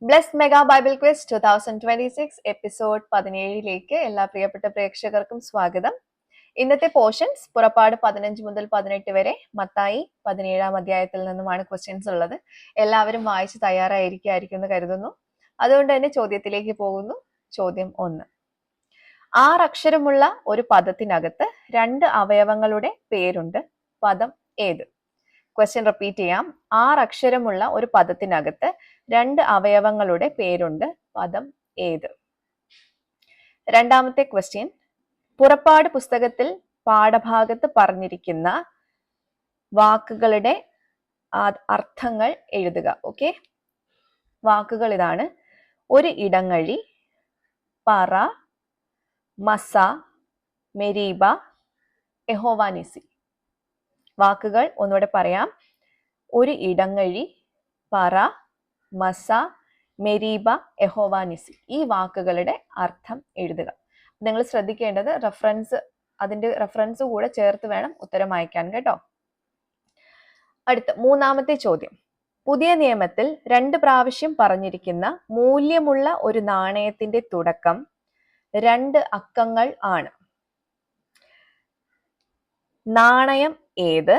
Blessed mega Bible quiz 2026 episode 17ലേക്ക് എല്ലാ പ്രിയപ്പെട്ട പ്രേക്ഷകർക്കും സ്വാഗതം. ഇന്നത്തെ പോർഷൻസ് പുറപ്പാട് 15 മുതൽ 18 വരെ, മത്തായി 17 അധ്യായത്തിൽ നിന്നുമാണ് ക്വസ്റ്റ്യൻസ് ഉള്ളത്. എല്ലാവരും വായിച്ച് തയ്യാറായിരിക്കും എന്ന് കരുതുന്നു. അതുകൊണ്ട് തന്നെ ചോദ്യത്തിലേക്ക് പോകുന്നു. ചോദ്യം 1. 6 അക്ഷരമുള്ള ഒരു പദത്തിനകത്ത് 2 അവയവങ്ങളുടെ പേരുണ്ട്. പദം ഏത്? ക്വസ്റ്റ്യൻ റിപ്പീറ്റ് ചെയ്യാം. 6 അക്ഷരമുള്ള ഒരു പദത്തിനകത്ത് 2 അവയവങ്ങളുടെ പേരുണ്ട്. പദം ഏത്? രണ്ടാമത്തെ ക്വസ്റ്റ്യൻ, പുറപ്പാട് പുസ്തകത്തിൽ പാഠഭാഗത്ത് പറഞ്ഞിരിക്കുന്ന വാക്കുകളുടെ അർത്ഥങ്ങൾ എഴുതുക. ഓക്കെ, വാക്കുകൾ ഇതാണ്: ഒരു ഇടങ്ങഴി, പറ, മസ, മെരീബ, യഹോവാനിസി. വാക്കുകൾ ഒന്നുകൂടെ പറയാം: ഒരു ഇടങ്ങഴി, പറ, മസ, മെരീബ, യഹോവാനിസി. ഈ വാക്കുകളുടെ അർത്ഥം എഴുതുക. നിങ്ങൾ ശ്രദ്ധിക്കേണ്ടത് അതിന്റെ റെഫറൻസ് കൂടെ ചേർത്ത് വേണം ഉത്തരം അയക്കാൻ കേട്ടോ. അടുത്ത 3ാമത്തെ ചോദ്യം, പുതിയ നിയമത്തിൽ 2 പ്രാവശ്യം പറഞ്ഞിരിക്കുന്ന മൂല്യമുള്ള ഒരു നാണയത്തിന്റെ തുടക്കം 2 അക്കങ്ങൾ ആണ്. നാണയം ഏത്?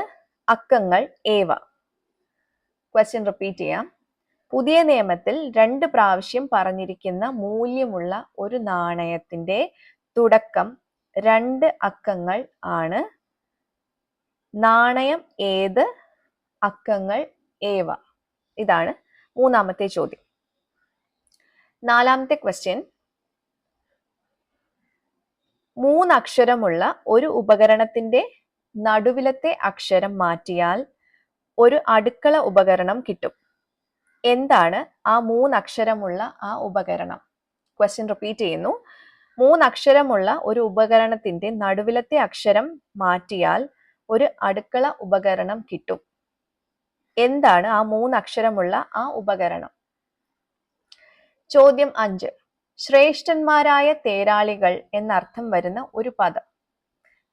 അക്കങ്ങൾ ഏവ? ക്വസ്റ്റ്യൻ റിപ്പീറ്റ് ചെയ്യാം. പുതിയ നിയമത്തിൽ 2 പ്രാവശ്യം പറഞ്ഞിരിക്കുന്ന മൂല്യമുള്ള ഒരു നാണയത്തിന്റെ തുടക്കം 2 അക്കങ്ങൾ ആണ്. നാണയം ഏത്? അക്കങ്ങൾ ഏവ? ഇതാണ് 3ാമത്തെ ചോദ്യം. 4ാമത്തെ ക്വസ്റ്റ്യൻ, 3 അക്ഷരമുള്ള ഒരു ഉപകരണത്തിന്റെ നടുവിലത്തെ അക്ഷരം മാറ്റിയാൽ ഒരു അടുക്കള ഉപകരണം കിട്ടും. എന്താണ് ആ 3 അക്ഷരമുള്ള ആ ഉപകരണം? ക്വസ്റ്റ്യൻ റിപ്പീറ്റ് ചെയ്യുന്നു. 3 അക്ഷരമുള്ള ഒരു ഉപകരണത്തിന്റെ നടുവിലത്തെ അക്ഷരം മാറ്റിയാൽ ഒരു അടുക്കള ഉപകരണം കിട്ടും. എന്താണ് ആ 3 അക്ഷരമുള്ള ആ ഉപകരണം? ചോദ്യം 5. ശ്രേഷ്ഠന്മാരായ തേരാളികൾ എന്നർത്ഥം വരുന്ന ഒരു പദം.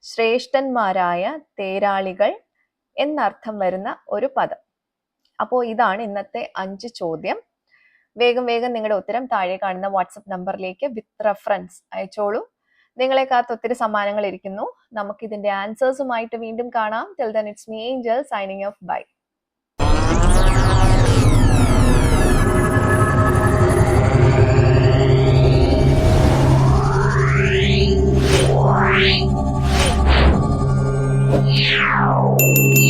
ശ്രേഷ്ഠന്മാരായ തേരാളികൾ എന്നർത്ഥം വരുന്ന ഒരു പദം. അപ്പോൾ ഇതാണ് ഇന്നത്തെ 5 ചോദ്യം. വേഗം നിങ്ങളുടെ ഉത്തരം താഴെ കാണുന്ന വാട്സപ്പ് നമ്പറിലേക്ക് വിത്ത് റെഫറൻസ് അയച്ചോളൂ. നിങ്ങളെ കാത്ത് ഒത്തിരി സമ്മാനങ്ങൾ ഇരിക്കുന്നു. നമുക്ക് ഇതിന്റെ ആൻസേഴ്സുമായിട്ട് വീണ്ടും കാണാം. Till then it's me Angel signing off. Bye. Yeah.